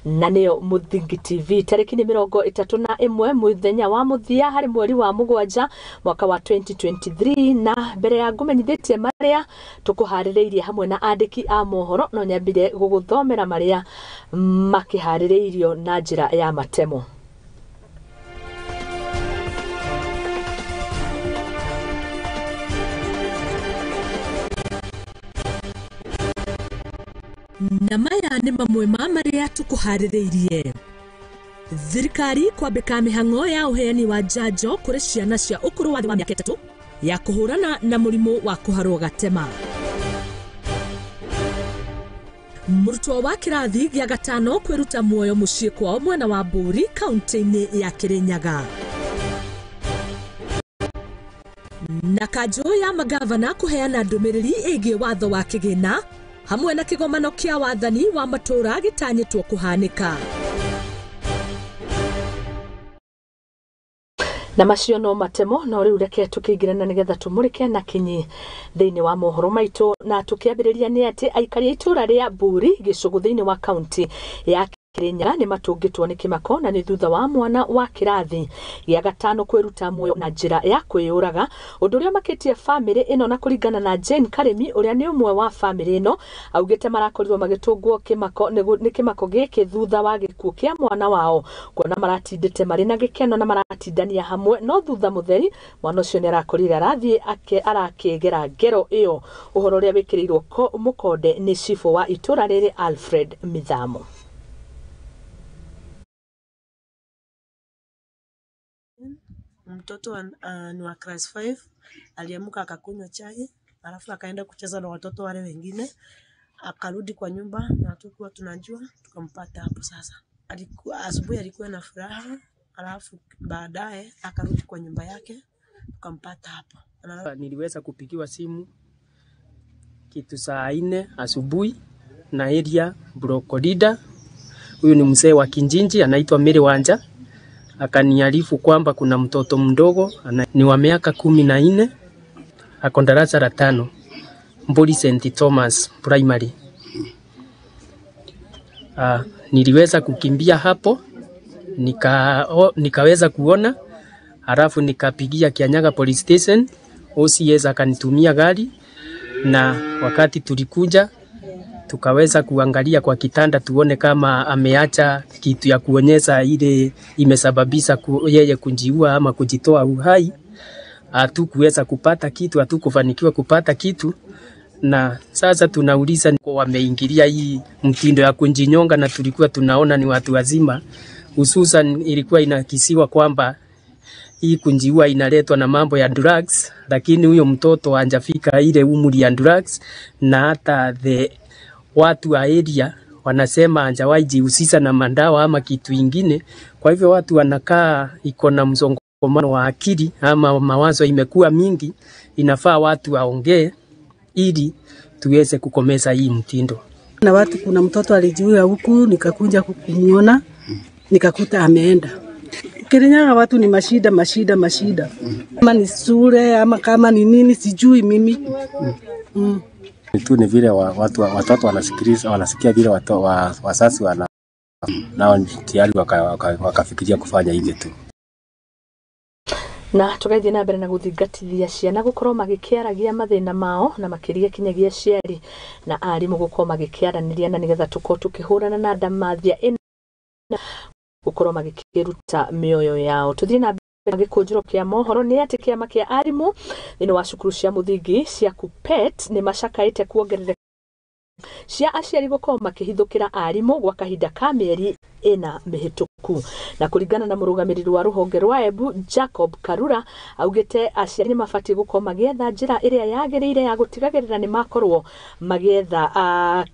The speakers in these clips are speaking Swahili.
na nĩyo Mũthingi TV. Tarĩki nĩ 31 mũthenya wa mũthia harĩ mweri wa mũgwanja mwaka wa 2023, na mbere ya ngũmenyithĩtie marĩa tũkũharĩrĩirie hamwe na andĩki a mohoro, no nyambire gũgũthomera marĩa makĩharĩrĩirio na njĩra ya matemo. Na maya nĩ mamwe ma marĩa tũkũharĩrĩirie. Thirikari kwambĩka mĩhang'o ya ũheani wa njanjo kũrĩ ciana cia ũkũrũ wa thĩ wa mĩaka 3 ya kũhũrana na mũrimũ wa kũharwo gatema. Mũrutwo wa kĩrathi gĩa gatano kwĩruta muoyo mũciĩ kwao mwena wa Mburi, kaunti-inĩ ya Kirinyaga. Na kanjũ ya magavana kũheana ndũmĩrĩri ĩgiĩ watho wa kĩgĩna hamwe na kĩgomano kĩa wathani wa matũra gĩtanyĩtwo kũhanĩka. Na macio no matemo, no rĩu reke tũkĩingĩrana nĩgetha tũmũrĩke na kinyi thĩinĩ wa mohoro maitũ, na tũkĩambĩrĩria nĩ atĩ aikari a itũra rĩa Mburi gĩcũgũ thĩinĩ wa kaunti ya Kirinyaga nĩ matũngĩtwo nĩ kĩmako na nĩ thutha wa mwana wa kĩrathi gĩa gatano kwĩruta muoyo na njĩra ya kwĩyũraga, ũndũ ũrĩa makĩtie famĩlĩ ĩno. Na kũringana na Jane Karemi ũrĩa nĩ ũmwe wa famĩlĩ ĩno, augĩte marakorirwo magĩtũngwo kĩmako nĩ kĩmako gĩkĩ thutha wa gĩkuũ kĩa mwana wao, kuona maratindĩte marĩ na gĩkeno na maratindania hamwe, no thutha mũtheri mwana ũcio nĩ arakorire arathiĩ arakĩgera ngero ĩyo, ũhoro ũrĩa wĩkĩrĩirwo mũkonde nĩ cibũ wa itũra rĩrĩ Alfred Mithamo. Mtoto ni wa class 5 aliamka akakunywa chai, alafu akaenda kucheza na watoto wale wengine, akarudi kwa nyumba na hatukuwa tunajua, tukampata hapo. Sasa asubuhi alikuwa na furaha, alafu baadaye akarudi kwa nyumba yake, tukampata hapo. Niliweza kupigiwa simu kitu saa 4 asubuhi na area Brokolida. Huyu ni mzee wa Kinjinji anaitwa Mary Wanja. Akaniarifu kwamba kuna mtoto mdogo ni wa miaka 14 ako darasa la 5 Mburi St. Thomas Primary. Niliweza kukimbia hapo, nikaweza kuona, halafu nikapigia Kianyaga Police Station, OCS akanitumia gari, na wakati tulikuja tukaweza kuangalia kwa kitanda tuone kama ameacha kitu ya kuonyesha ile imesababisha yeye kujiua ama kujitoa uhai. Hatukuweza kupata kitu, hatukufanikiwa kupata kitu, na sasa tunauliza ni kwa wameingilia hii mtindo ya kujinyonga, na tulikuwa tunaona ni watu wazima. Hususan ilikuwa inakisiwa kwamba hii kujiua inaletwa na mambo ya drugs, lakini huyo mtoto hajafika ile umri ya drugs, na hata watu wa area wanasema hajawahi jihusisha na madawa ama kitu ingine. Kwa hivyo watu wanakaa iko na msongamano wa akili ama mawazo imekuwa mingi. Inafaa watu waongee ili tuweze kukomesha hii mtindo. Na watu, kuna mtoto alijiua huku, nikakuja kumuona, nikakuta ameenda. Kirinyaga watu ni mashida. Kama ni sure ama kama ni nini sijui mimi. Tu ni vile watoto wanasikiliza, wanasikia vile wasasi nao tayari wakafikiria kufanya hivyo tu. Na tugaithie na mbere na gũthingatithia ciana gũkorwo magĩkĩaragia mathĩna mao na makĩria kinyagia aciari na arimũ gũkorwo magĩkĩaranĩria, na nĩgetha tũkorwo tũkĩhũrana na ndamathia ĩno gũkorwo magĩkĩruta mĩoyo yao. Tũthiĩ na Gikunjuro kĩa mohoro nĩ atĩ kĩama kĩa arimũ thĩinĩ wa cukuru cia mũthingi cia KUPPET nĩ macakaĩte kuongerereka cia aciari gũkorwo makĩhithũkĩra arimũ gwa kahinda ka mĩeri 4 mĩhĩtũku. Na kũringana na mũrũgamĩrĩri wa rũhonge rwa Embu Jacob Karura, augĩte aciari nĩ mabatiĩ gũkorwo magĩetha njĩra ĩrĩa yagĩrĩire ya gũtigagĩrĩra nĩ makorwo magĩetha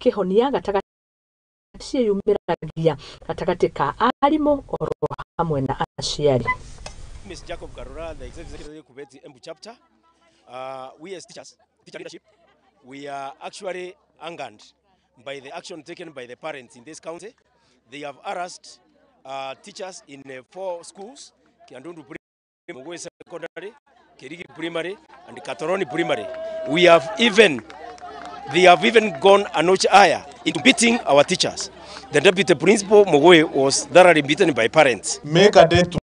kĩhonia gatagatĩ ciĩyumĩragia gatagatĩ ka arimũ oro hamwe na aciari. Mr. Jacob Karura, the executive secretary Embu chapter. We as teachers, teacher leadership, we are actually angered by the action taken by the parents in this county. They have harassed teachers in 4 schools: Kiandundu Primary, Secondary, Kirigi Primary, and Katoroni Primary. We have even They have even gone a notch higher into beating our teachers. The deputy principal, Mogoe, was thoroughly beaten by parents. Make a day to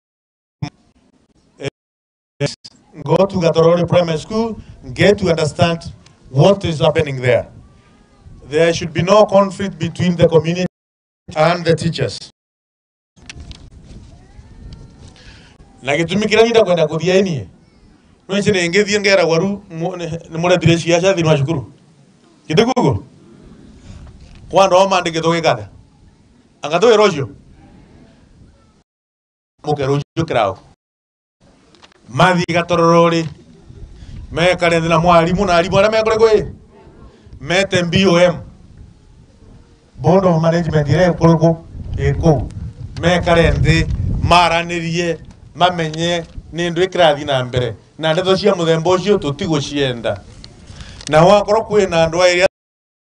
go to Gatorone Primary School, get to understand what is happening there. There should be no conflict between the community and the teachers. Na gitumikira nida kwenda kuthia ini. Nwe chine ngethie ngera waru ni mure dire ciaca thini wa cukuru. Kitugugo. Kwando oma ndike tugikatha. Anga tu erocio. Mukerocio kirao. Mathi gatorori. Me kare thina mwarimu na arimu ara me kore kwe. Mete BOM. Board of Management ire kuroko eko. Me kare ndi maranirie mamenye nindu ikirathi na mbere. Na ndeto cia muthemba ucio tutigo cienda. Na wakorwo kwina andu airia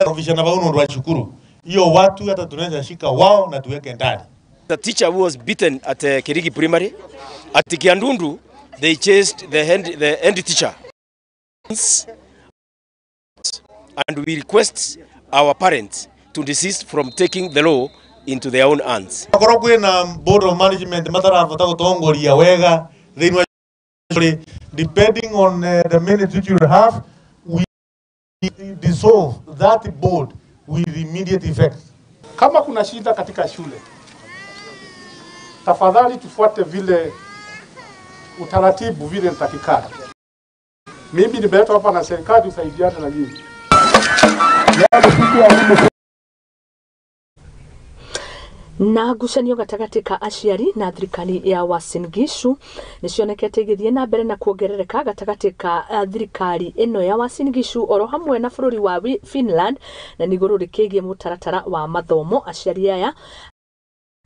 official bau nundu wa cukuru. Iyo watu hata tunaweza shika wao na tuweke ndani. The teacher who was beaten at Kirigi Primary, at Kiandundu, they chased the head teacher. And we request our parents to desist from taking the law into their own hands. Wakorwo kwina board of management matarafata gutongoria wega thini wa depending on the minute you have, we dissolve that board with immediate effect. Kama kuna shida katika shule, tafadhali tufuate vile utaratibu vile nitakikana. Mimi nimeletwa hapa na serikali usaidiane na nyinyi. Na ngucanio gatagati ka aciari na thirikari ya Uasin Gishu nicionekete igithie na mbere na kuongerereka gatagati ka thirikari ino ya Uasin Gishu oro hamwe na bururi wa Finland na niguru rikigie mutaratara wa mathomo. Aciari aya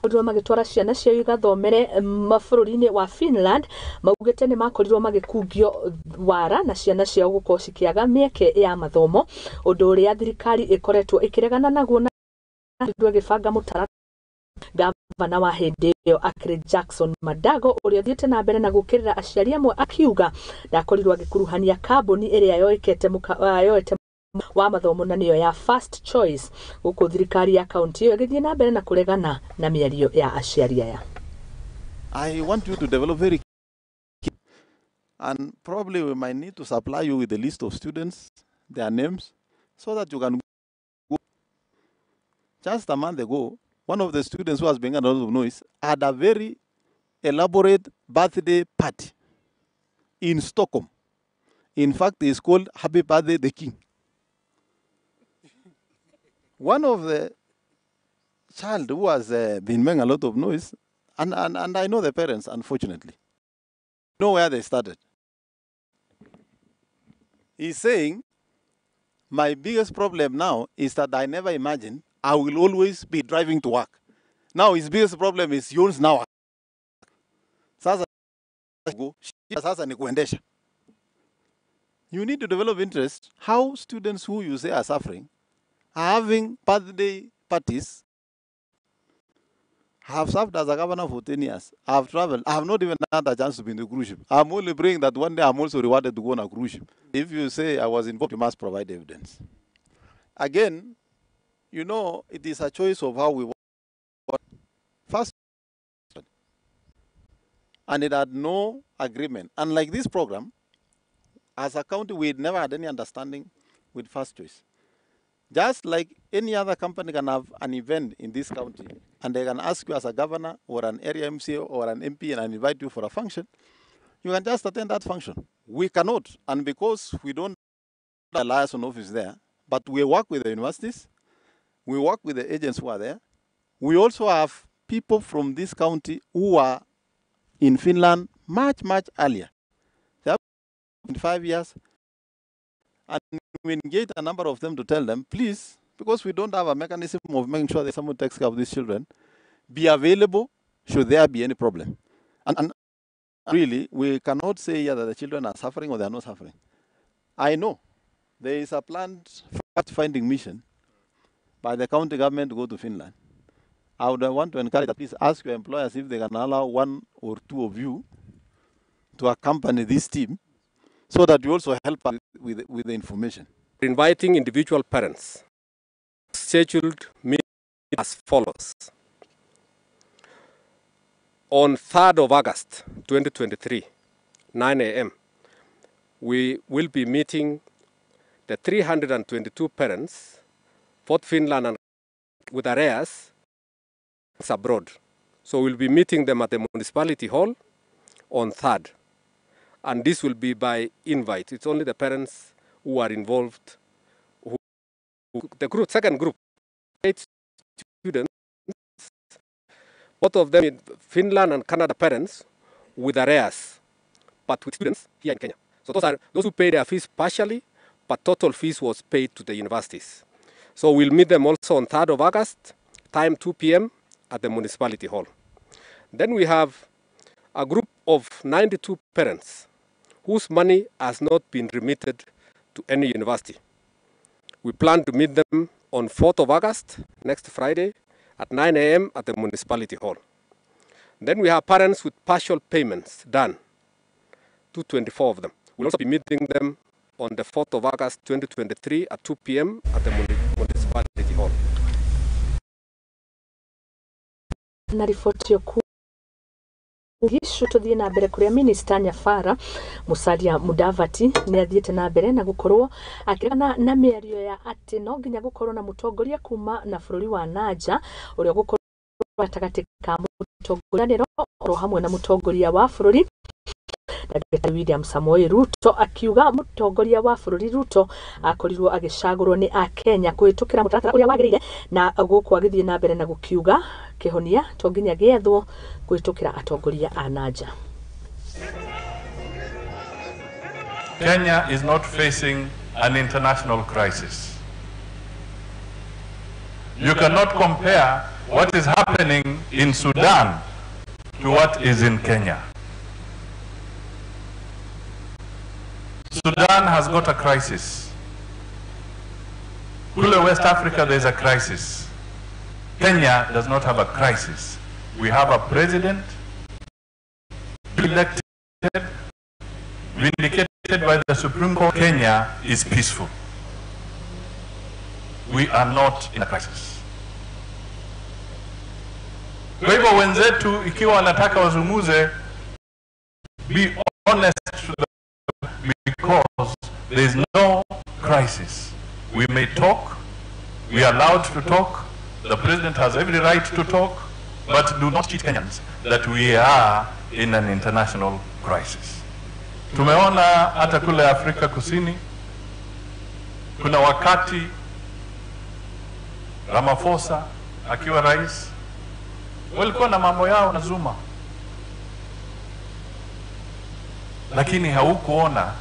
korirwo magitwara ciana ciao igathomere mabũrũri-inĩ wa Finland maugĩte nĩ makorirwo magĩkungio wara na ciana ciao gũkorwo cikiaga mĩeke ya mathomo, ũndũ ũrĩa thirikari ĩkoretwo ĩkĩregana naguo na gĩbanga mũtaratara. Gavana wa hĩndĩ ĩyo akĩrĩ Jackson Madago ũrĩa ũthiĩte na mbere na gũkĩrĩra aciari amwe akiuga ndakorirwo agĩkuruhania kambuni ĩrĩa yoete wa mathomo na niyo ya First Choice. Gũkũ thirikari ya kaunti ĩyo ĩgĩthiĩ na mbere na kũregana na mĩario ya aciari aya. I want you to develop very key, and probably we might need to supply you with a list of students, their names, so that you can go. Just a month ago, one of the students who was making a lot of noise had a very elaborate birthday party in Stockholm. In fact, it's called Happy Birthday the King. One of the child who has been making a lot of noise, and I know the parents, unfortunately, know where they started. He's saying, my biggest problem now is that I never imagined I will always be driving to work. Now his biggest problem is he owns now. Sasa ni kuendesha. You need to develop interest. How students who you say are suffering are having birthday parties. I have served as a governor for 10 years. I have traveled. I have not even had a chance to be in the cruise ship. I'm only praying that one day I'm also rewarded to go on a cruise ship. If you say I was involved, you must provide evidence. Again, you know, it is a choice of how we want. First, and it had no agreement. Unlike this program, as a county, we never had any understanding with First Choice. Just like any other company can have an event in this county, and they can ask you as a governor or an area MCA or an MP and invite you for a function, you can just attend that function. We cannot, and because we don't have a liaison office there, but we work with the universities, we work with the agents who are there. We also have people from this county who are in Finland much, much earlier. They have been 5 years. And we engage a number of them to tell them, please, because we don't have a mechanism of making sure that someone takes care of these children, be available should there be any problem. And really, we cannot say here that the children are suffering or they are not suffering. I know there is a planned fact-finding mission by the county government to go to Finland. I would want to encourage that please ask your employers if they can allow 1 or 2 of you to accompany this team so that you also help us with the information. inviting individual parents. Scheduled meeting as follows. On 3rd of August 2023, 9 a.m., we will be meeting the 322 parents, both Finland and with arrears abroad. So we'll be meeting them at the municipality hall on 3rd. And this will be by invite. It's only the parents who are involved. The second group, 8 students, both of them in Finland and Canada parents with arrears, but with students here in Kenya. So those are those who pay their fees partially, but total fees was paid to the universities. So we'll meet them also on 3rd of August, time 2 p.m. at the municipality hall. Then we have a group of 92 parents whose money has not been remitted to any university. We plan to meet them on 4th of August, next Friday, at 9 a.m. at the municipality hall. Then we have parents with partial payments done, 224 of them. We'll also be meeting them on the 4th of August 2023 at 2 p.m. at the municipality hall. Na ripoti Gishu tuthie na mbere kuria Minister Nyafara Musalia Mudavadi ni athiete na mbere na gukorwo akirana na miario ya ati no nginya gukorwo na mutongoria kuma na bururi wa Naja uria gukorwo atagati ka mutongoria ro hamwe na mutongoria wa bururi Dr. William Samoei Ruto akiuga mutongoria wa bururi Ruto akorirwo agicagurwo ni a Kenya kuhitukira mutaratara uria wagirire na guku agithie na mbere na gukiuga kihonia to nginya giethwo kuhitukira atongoria a Naja. Kenya is not facing an international crisis. You cannot compare what is happening in Sudan to what is in Kenya. Sudan has got a crisis. Kule West Africa there is a crisis. Kenya does not have a crisis. We have a president elected, vindicated by the Supreme Court. Kenya is peaceful. We are not in a crisis. Kwa hivyo wenzetu ikiwa wanataka wazungumze, be honest to them because there is no crisis. We may talk, we are allowed to talk, the president has every right to talk, but do not cheat Kenyans that we are in an international crisis. Tumeona hata kule Afrika Kusini, kuna wakati Ramaphosa akiwa rais, walikuwa na mambo yao na Zuma. Lakini haukuona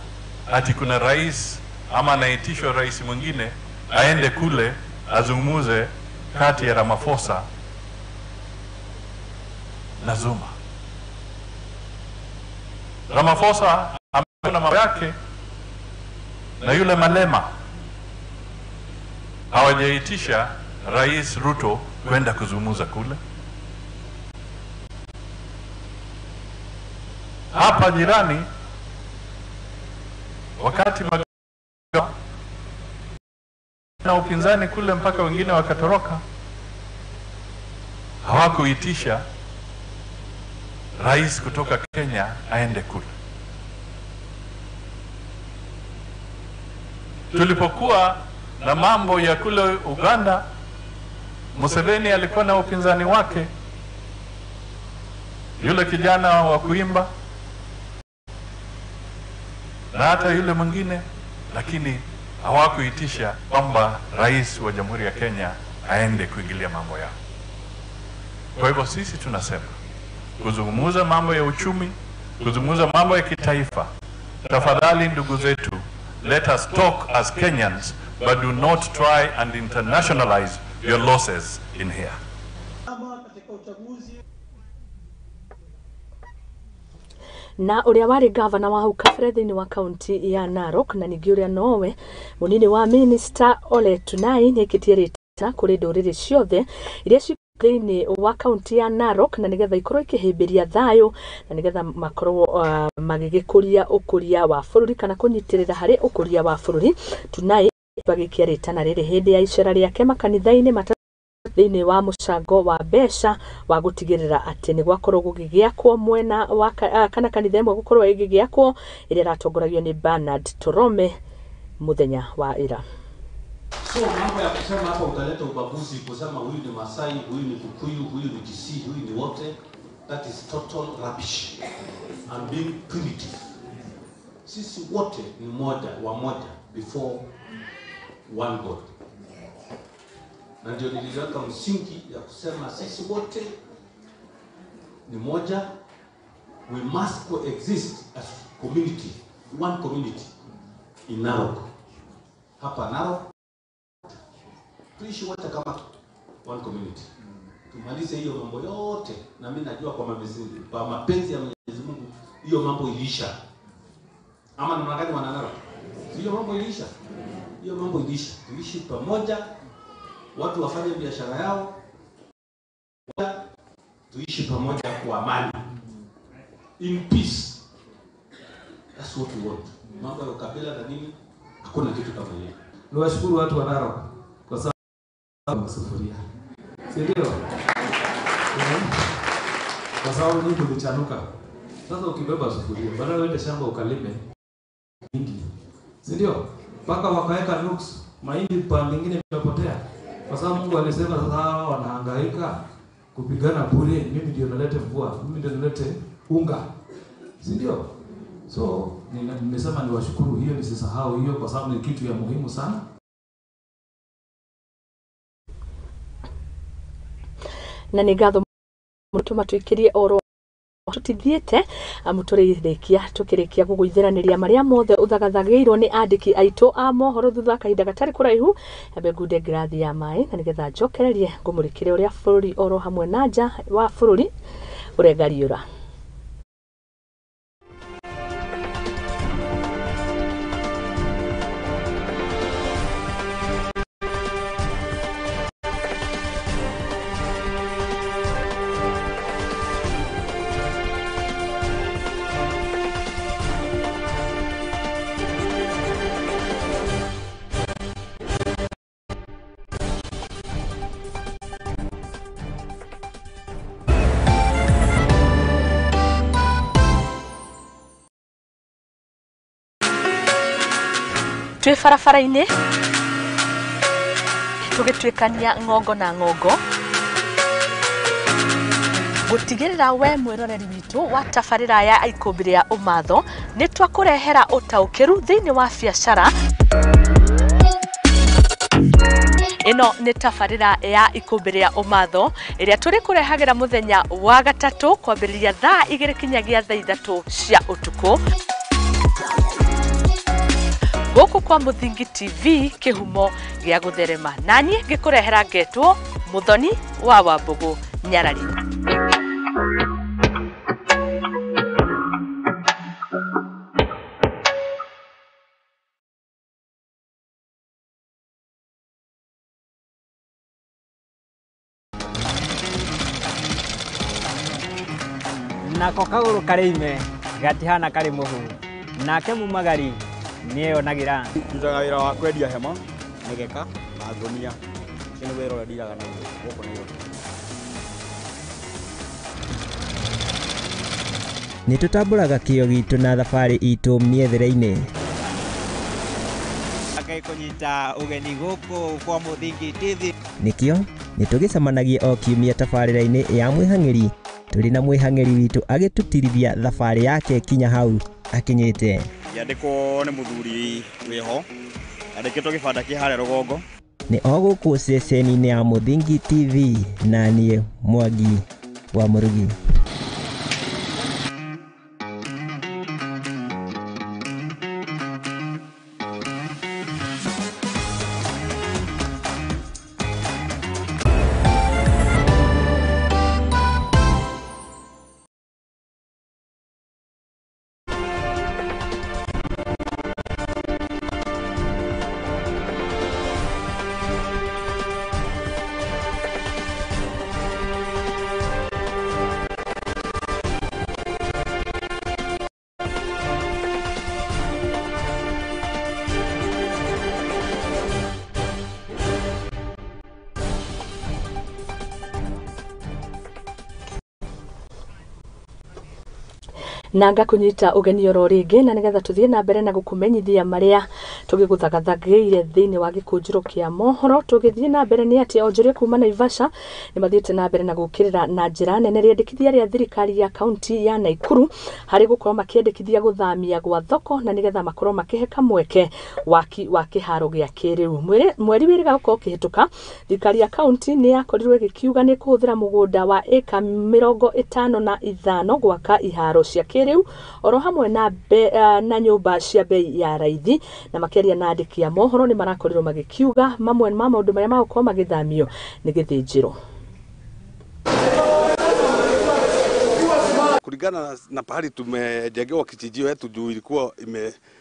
ati kuna rais ama anaitishwa rais mwingine aende kule azungumuze kati ya Ramaphosa na Zuma. Ramaphosa amekuwa na mambo yake na yule Malema. Hawajaitisha Rais Ruto kwenda kuzungumza kule. Hapa jirani wakati na upinzani kule mpaka wengine wakatoroka, hawakuitisha rais kutoka Kenya aende kule. Tulipokuwa na mambo ya kule Uganda, Museveni alikuwa na upinzani wake, yule kijana wa kuimba na hata yule mwingine, lakini hawakuitisha kwamba rais wa Jamhuri ya Kenya aende kuingilia mambo yao. Kwa hivyo sisi tunasema kuzungumza mambo ya uchumi, kuzungumza mambo ya kitaifa, tafadhali ndugu zetu, let us talk as Kenyans, but do not try and internationalize your losses in here. Na uria wari gavana wa hau kabere thiini wa kaunti ya Narok na ningi uria nowe munini wa Minister Ole Tunai ni ikitie rita kuri nduriri ciothe iria thiini wa kaunti ya Narok na nigetha ikorwo ikihimbiria thayo na nigetha makorwo magigikuria ukuria wa bururi kana kunyitirira hari ukuria wa bururi. Tunai bagikia ritana riri hindi ya icera riake makanitha-ini thĩinĩ wa mũcango wa mbeca wa gũtigĩrĩra atĩ nĩ gwakorwo gũgĩgĩakwo mwena wa kana kanitha ĩmwe gũkorwo ĩgĩgĩakwo ĩrĩa ĩratongoragio nĩ Bernard Torome muthenya wa ira. So mambo ya kusema hapa utaleta ubaguzi, kusema huyu ni Masai, huyu ni Kikuyu, huyu ni Kisii, huyu ni wote, that is total rubbish and being primitive. Sisi wote ni moja before one God. Na ndio niliweka msingi ya kusema sisi wote ni moja, we must coexist as community, one community in Narok. Hapa Narok tuishi wote kama one community. Tumalize hiyo mambo yote, na mimi najua kwa mapenzi ya Mwenyezi Mungu hiyo mambo ilisha. Ama namna gani wana Narok? Hiyo mambo ilisha. Hiyo mambo ilisha. Tuishi pamoja, watu wafanye biashara yao, tuishi pamoja kwa amani, in peace. That's what we want. Mambo ya ukabila na nini, hakuna kitu kama hiyo. Niwashukuru watu wa Narok kwa sababu sufuria, si ndio? Kwa sababu nyinyi tulichanuka. Sasa ukibeba sufuria, badala uende shamba ukalime mahindi, si ndio? Paka wakaweka nuks, mahindi pande nyingine imepotea. Kwa sababu Mungu alisema sasa wanahangaika kupigana bure, mimi ndio nalete mvua, mimi ndio nalete unga. Si ndio? So nimesema niwashukuru, hiyo nisisahau hiyo kwa sababu ni kitu ya muhimu sana. Na nigatho mutuma tuikirie oro tutithiete muturirekia tukirikia guguithiraniria maria mothe uthagathagiirwo ni andiki aitu a mohoro thutha kahinda gatari kuraihu ambe ngude ngirathi ya mai na nigetha njokererie ngumurikire uria bururi oro hamwe na nja wa bururi urengariura. Twe farafara-ini tugitwikania ngongo na ngongo gutigirira we mwiroreri witu wa tabarira ya ikumbi ya umatho ni twakurehera utaukiru thiini wa biacara. Ino ni tabarira ya ikumbi ya umatho iria turi kurehagira muthenya wa gatatu kwambiriria thaa 2 kinyagia thaa 3 cia utuku guku kwa Muthingi TV kihumo gia gutherema nani gikurehera ngetwo Muthoni wa Wambugu Nyarari. Nako kaguru karime gatihana kari muhu nake mumagari niyo nagira ndutaga wira wa kwendia hema negeka na ngonia kene wira ura ndiraga na goko niyo ni tutamburaga kio gitu na thabari itu miethere-ini akai kunyita ugeni goko kwa Muthingi TV nikio ni tugicemanagia o kiumia tabarira-ini ya mwihang'iri turi na mwihang'iri witu agitutirithia thabari yake kinya hau akinyite yandiko ni muthuri wiho yandikitwo gibanda ki hare rugongo ni oguku ceceni-ini ya Muthingi TV na nie Mwangi wa Murugi. na ngakunyita ugeni oro ringi na nigetha tuthie na mbere na gukumenyithia maria tugiguthagathagiire thiini wa Gikunjuro kia mohoro. Tugithie na mbere ni ati onjoria kuma Naivasha ni mathiete na mbere na gukirira na njira nene riandikithia ria thirikari ya kaunti ya Naikuru hari gukorwo makiendekithia guthamia gwa thoko na nigetha makorwo makiheka mweke waki wa kiharo gia kiriu. Mweri wiriga gukorwo kihituka thirikari ya kaunti ni yakorirwe gikiuga ni kuhuthira mugunda wa eka 55 gwaka iharo cia kiriu oro hamwe na nyumba cia bei ya raithi, na makeria na andiki ya mohoro ni marakorirwo magikiuga mamwe ma maundu maria magukorwo magithamio ni Githinjiro. Kulingana na pahali tumejengewa kijiji wetu juu ilikuwa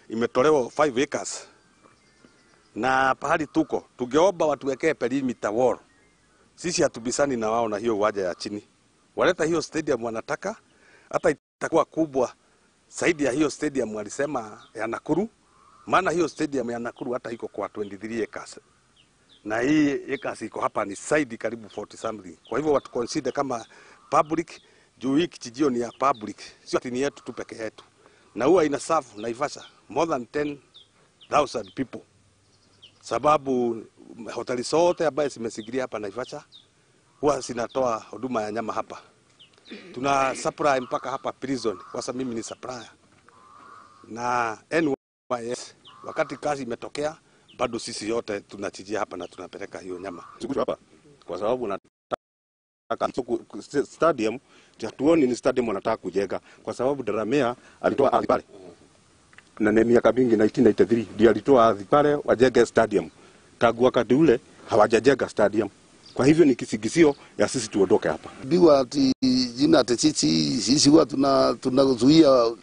imetolewa 5 acres. Na pahali tuko tungeomba watuwekee perimeter wall. Sisi hatubisani na wao na hiyo uwanja ya chini. Waleta hiyo stadium wanataka, hata itakuwa kubwa zaidi ya hiyo stadium walisema ya Nakuru. Maana hiyo stadium ya Nakuru hata iko kwa 23 acres. Na hii acres iko hapa ni side karibu 40 something. Kwa hivyo watu consider kama public, juu hii kijijio ni ya public, sio ati ni yetu tu peke yetu. Na huwa ina serve Naivasha more than 10,000 people. Sababu hoteli zote ambaye zimesigiria hapa Naivasha huwa zinatoa huduma ya nyama hapa. Tuna supply mpaka hapa prison, kwa sababu mimi ni supplier. Na NYS wakati kazi imetokea bado sisi yote tunachijia hapa na tunapeleka hiyo nyama. Sikuja hapa kwa sababu nataka stadium, hatuoni ni stadium wanataka kujenga kwa sababu Daramea alitoa ardhi pale. Na ni miaka mingi 1993 ndio alitoa ardhi pale wajenge stadium. Tangu wakati ule hawajajenga stadium. Kwa hivyo ni kisigizio ya sisi tuondoke hapa. Biwa ati jina ati sisi huwa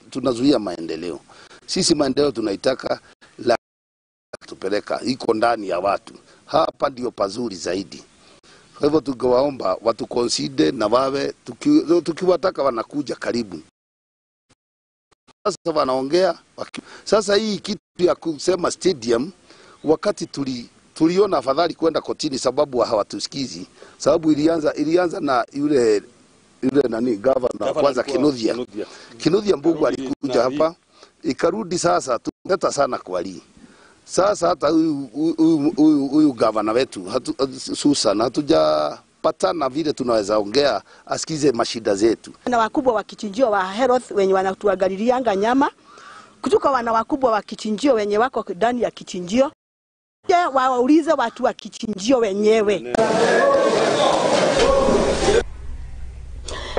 tunazuia maendeleo. Sisi maendeleo tunaitaka la tupeleka iko ndani ya watu. Hapa ndio pazuri zaidi. Kwa hivyo tungewaomba watu consider na wawe tukiwataka wanakuja karibu. Sasa wanaongea sasa hii kitu ya kusema stadium wakati tuliona afadhali kwenda kotini sababu hawatusikizi, sababu ilianza na yule nani governor kwanza Kinuthia Mbugu alikuja hapa ikarudi. Sasa tunataka sana kwali sasa hata huyu governor wetu Susan hatujapatana vile tunaweza ongea asikize mashida zetu. Na wakubwa wa kichinjio wa health wenye wanatuangalilianga nyama kutoka wana wakubwa wa kichinjio wenye wako ndani ya kichinjio waulize watu wa kichinjio wenyewe.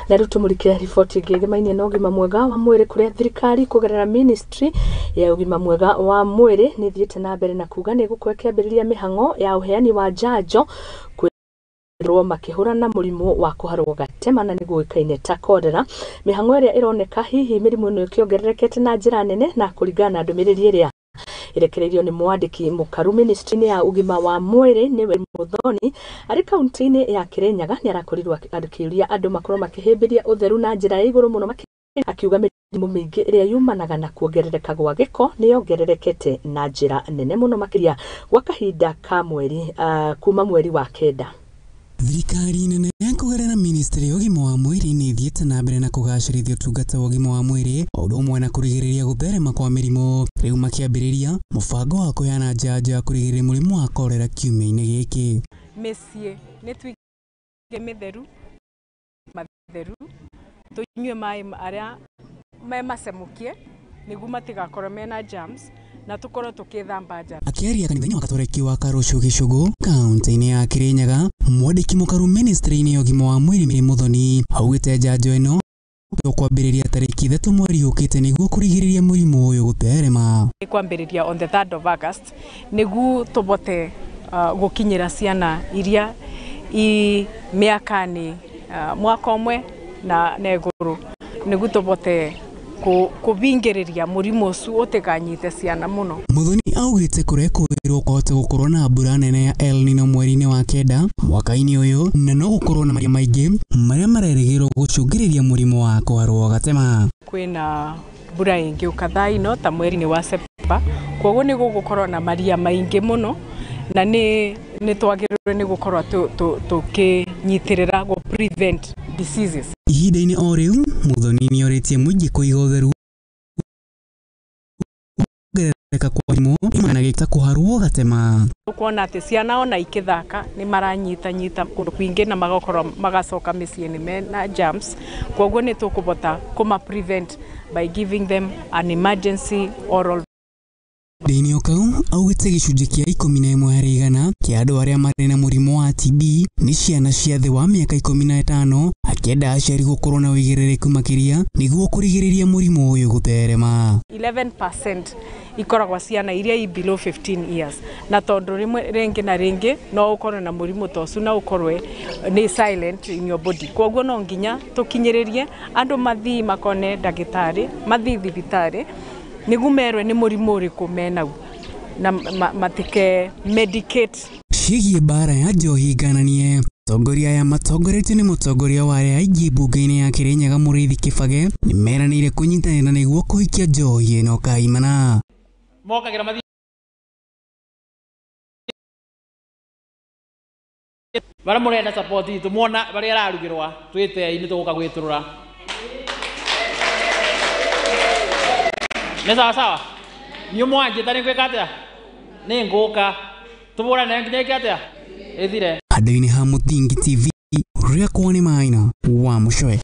Na rutumulike ripoti ngegemaine na ugima mwega wa mwiri kuria thirikari kugerera ministry ya ugima mwega wa mwiri ni thiete na mbere na kuga ni gukwekebiriria mihango ya uheani wa njanjo kwirwo makihurana murimu wa kuharwo gatema na niguo ikaine ta kolera. Mihango iria ironeka hihi mirimu ino ikiongererekete na njira nene na kuringana na ndumiriri iria irekereirio ni mwandiki mukaru ministry ya ugima wa mwiri niwe Muthoni ari kaunti-ini ya Kirinyaga ni arakorirwo akiuria andu makorwo makihimbiria utheru na njira ya iguru muno akiuga mirimu mingi iria yumanaga na kuongerereka gwa giko ni yongererekete na njira nene muno makiria gwa kahinda ka mweri kuma mweri wa kenda. Thirikari nene ya kugerera ministry ya ugima wa mwiri ni thiete na mbere na kugacirithia utungata wa ugima wa mwiri o ũndũ ũmwe na kurigiriria gutherema kwa mirimu. Riu makiambiriria mubango wa kuheana njanjo ya kurigiriria murimu wa kolera kiumia-ini giki. Mĩciĩ nĩ tuige mĩtheru matheru tunyue maĩ arĩa macemukie nĩguo matigakorwo mena germs na tukorwo tukithamba nja. Akiaria kanitha-ini wa Katoleki wa Karushu Gicugu kaunti-ini ya Kirinyaga, mwandiki mukaru ministry-ini ya ugima wa mwiri Muthoni augite njanjo ino kwambiriria tariki 3 mweri ukite niguo kurigiriria murimu uyu gutherema. Kwambiriria on the 3rd of August niguo tubote gukinyira ciana iria i miakani mwaka umwe na neguru niguo tubote kubingiriria murimu ucio utikanyite ciana muno. Muthoni augite kurekwirwo kote gukorwo na mbura nene ya El Nino mweri-ini wa kenda mwaka-ini uyu na no gukorwo na maria maingi maria marerigirwo gucungiriria murimu wa kuharwo gatema. Kwina mbura ingi ukathaino ta mweri-ini wa Septemba, koguo ni gugukorwo na maria maingi muno na ni twagirirwe ni gukorwo tukinyitirira go prevent diseases. Ihinda-inĩ o rĩu Muthoni nĩorĩtie mũingĩ kũiga ũtheru kuongerereka kwa mĩrimũ imana gĩta kũharwo gatema. Kuona atĩ ciana ona ikĩthaka nĩ maranyita kũndũ kwingĩ na magacoka mĩciĩ-inĩ mena germs, koguo nĩ tũkũbota kũma prevent by giving them an emergency oral. Thĩinĩ o kau augĩte gĩcunjĩ kĩa 11 harĩ 100 kĩa andũ arĩa marĩ na mũrimũ wa TB nĩ ciana cia thĩ wa mĩaka 15, akĩenda aciari gũkorwo na ũigĩrĩrĩku makĩria nĩguo kũrigĩrĩria mũrimũ ũyũ gũtherema. 11% ikoragwo ciana iria i below 15 years, na tondũ rĩngĩ na rĩngĩ no ũkorwo na mũrimũ ta ũcio na ũkorwo nĩ silent in your body, koguo no nginya tũkinyĩrĩrie andũ mathii makone ndagĩtarĩ, mathii thibitarĩ nĩguo merwe nĩ mũrimũ ũrĩkũ menau na matike medicate. Ciĩgiĩ mbara ya njohi ngananie, tongoria ya matongoretio nĩ mũtongoria wa arĩa aingĩ mbunge-inĩ ya Kirinyaga Mũrĩithi Kĩbage nĩ meranĩire kũnyitanĩra nĩguo kũhikia njohi ĩno kaimana. Mokagĩra mathi bara mũrenda support itũ muona barĩa ararugĩrwa twĩte-inĩ tũgũka gwĩtũrũra. Nĩ sawa sawa? Niĩ mwanjĩta nĩ ngwĩka atĩa? Nĩ ngũka tũbũrane nginya ĩke atĩa? Ĩthire. Handũ-inĩ ha Mũthingi TV, rĩakwa nĩ Maina wa Mũcoe.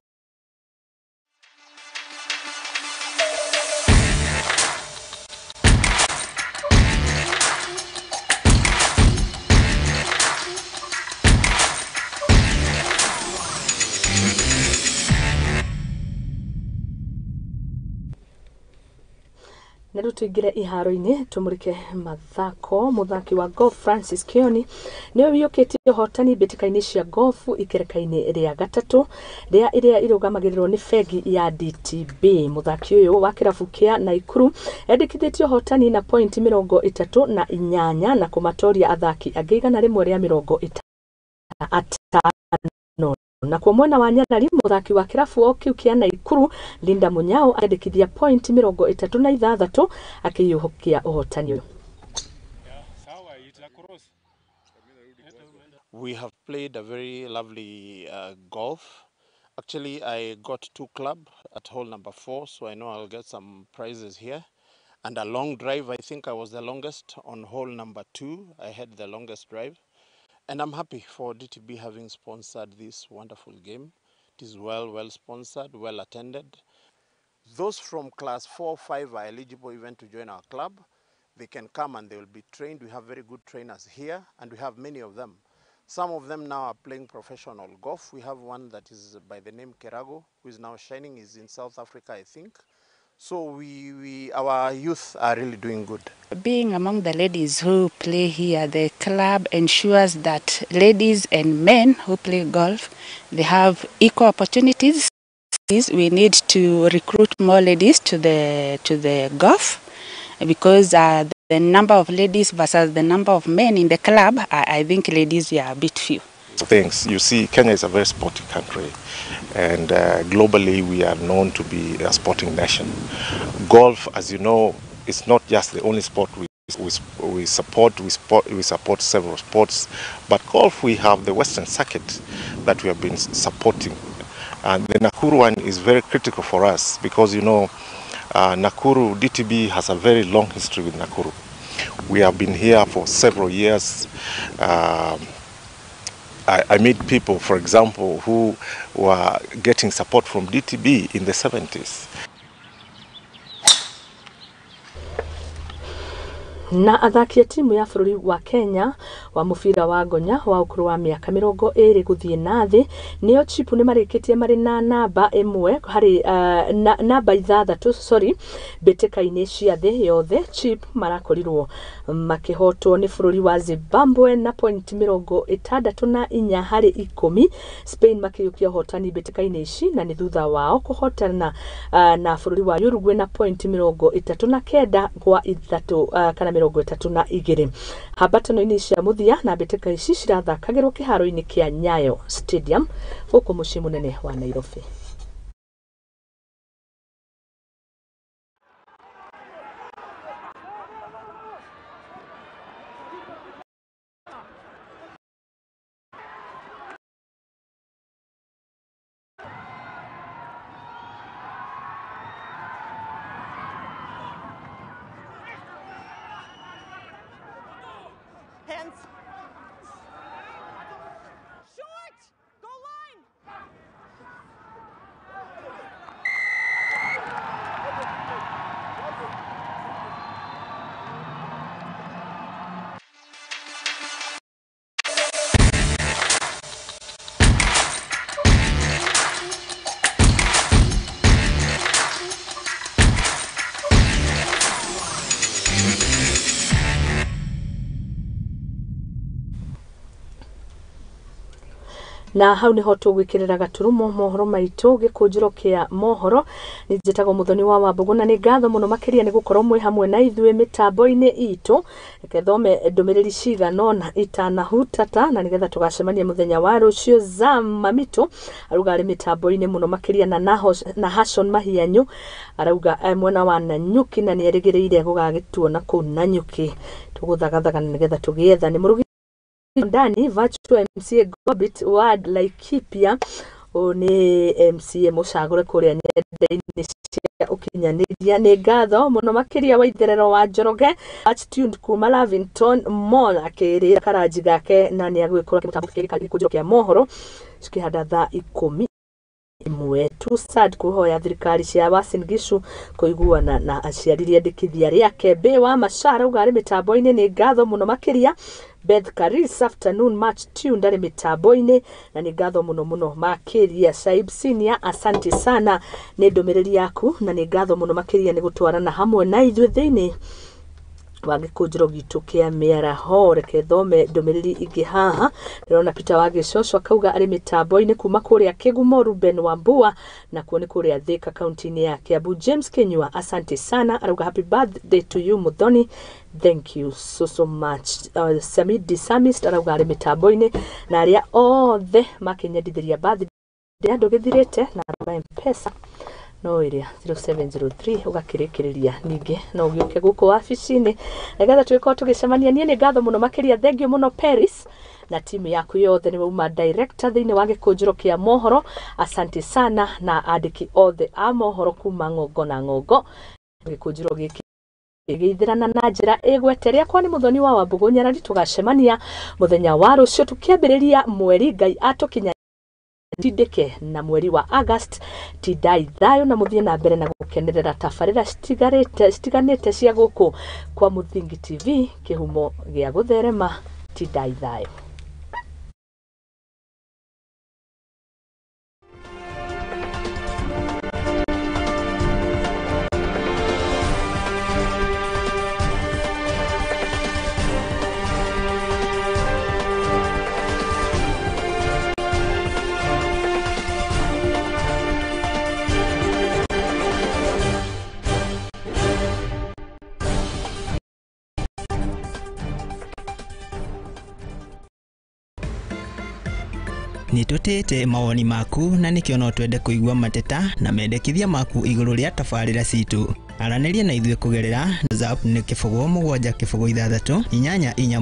Na rĩu tũingĩre iharo-inĩ tũmũrĩke mathako. Mũthaki wa golf Francis Kioni nĩwe wĩyũkĩtie ũhotani mbĩtĩka-inĩ cia golf ikereka-inĩ rĩa gatatũ rĩrĩa irũgamagĩrĩrwo nĩ bengi ya DTB. Mũthaki ũyũ wa kĩrabu kĩa Naikuru endekithĩtie ũhotani na point 38 na kũmatoria athaki angĩ 150. Na kwa mwena wa Nyarari, mũthaki wa kĩrabu o kĩu kĩa Naikuru Linda Munyao andĩkithia point 36 akĩiyũkia ũhotani ũyũ. We have played a very lovely golf. Actually, I got 2 club at hole number 4, so I know I'll get some prizes here. And a long drive, I think I was the longest on hole number 2. I had the longest drive. And I'm happy for DTB having sponsored this wonderful game. It is well sponsored, well attended. Those from class 4, 5 are eligible even to join our club. They can come and they will be trained. We have very good trainers here and we have many of them. Some of them now are playing professional golf. We have one that is by the name Kerago, who is now shining. He's in South Africa, I think. So our youth are really doing good. Being among the ladies who play here, the club ensures that ladies and men who play golf, they have equal opportunities. We need to recruit more ladies to the golf because the number of ladies versus the number of men in the club, I think ladies are a bit few. Things. You see, Kenya is a very sporty country, and globally we are known to be a sporting nation. Golf, as you know, is not just the only sport we support. We support several sports, but golf, we have the Western Circuit that we have been supporting, and the Nakuru one is very critical for us because, you know, Nakuru, DTB has a very long history with Nakuru. We have been here for several years. I meet people, for example, who were getting support from DTB in the 70s. Na athaki a timu ya bũrũri wa Kenya wa mũbira wa ngonya wa ũkũrũ wa mĩaka 20 gũthiĩ na thĩ nĩo Chipu nĩ marĩkĩtie marĩ na namba 1 harĩ namba 6 mbĩtĩka-inĩ cia thĩ yothe. Chip marakorirwo makĩhotwo nĩ bũrũri wa Zimbabwe na point 64 harĩ 10. Spain makĩiyũkia ũhotani mbĩtĩka-inĩ ici na nĩ thutha wao kũhotana na bũrũri wa Uruguay na point 39 kwa 3 kana 32. Hambatano-inĩ cia mũthia na mbĩtĩka ici cirathakagĩrwo kĩharo-inĩ kĩa Nyayo Stadium gũkũ mũciĩ mũnene wa Nairobi. hands. Short! Go line! Na hau niho tugwikirira gaturumo mohoro maitu gikunjuro kia mohoro nijetago Muthoni wa Wambugu na ni ngatho muno makiria ni gukorwo mwi hamwe na ithue mitambo-ini itu rekethome ndumiriri ciganona itanahutata na nigetha tugacemania muthenya wa rucio zama mitu aruga ari mitambo-ini muno makiria na Hashon Mahianyu arauga mwena wa Nanyuki na ni erigiriire gugagituona ku Nanyuki tuguthagathaga nigetha tugietha ni murugi ndani virtual MCA Gobit ward Laikipia ni MCA mucagure kuria nyenda-ini cia ukinyaniria ni ngatho muno makiria wa itherero wa Njoroge attitude kuma Lavington Mall akirira karaji gake na ni agwikora kimutambo gikunjuro kia mohoro cikihanda thaa 10 imwe tu sad kuhoya thirikari cia Uasin Gishu kuiguana na aciariri andikithia riake be wa Machara ugari mitambo-ini ni ngatho muno makiria Beth Karis afternoon match tune ndari mitambo-ini na ni ngatho muno makiria Saib Senior asante sana ni ndumiriri yaku na ni ngatho muno makiria ni gutwarana hamwe na ithue thiini wa gikunjuro gitu kia miaraho rekethome ndumiriri ingi haha ndirona Peter wa Gicoco akauga ari mitambo-ini kuma kuria Kigumo Ruben Wambua na kuoni kuria Thika county ya Kiambu James Kenyua asante sana arauga happy birthday to you Muthoni thank you so much Samid Disamist arauga ari mitambo-ini na aria othe makinyendithiria birthday andu githirite na M-Pesa no iria 0703 ugakirikiriria ningi no giuke guku wabici-ini nigetha twiko tugicemania nie ni ngatho muno makiria thengio muno Paris na timu yaku yothe ni uma director thiini wa gikunjuro kia mohoro asante sana na andiki othe a mohoro kuma ngongo na ngongo gikunjuro giki igithirana na njira igweteria kwani Muthoni wa Wambugu Nyarari tugacemania muthenya wa rucio tukiambiriria mweri Ngai atukinya tideke na mweri wa August tidai thayo na muthie na mbere na gukenerera tafarira stiganete cia guku kwa Muthingi TV kihumo gia gutherema tidai thayo. Nitutete mawoni maku na nikio no twende kuigua mateta na mendekithia maku iguru ria tafarira citu araniria na ithue kugerera WhatsApp ni 0776 888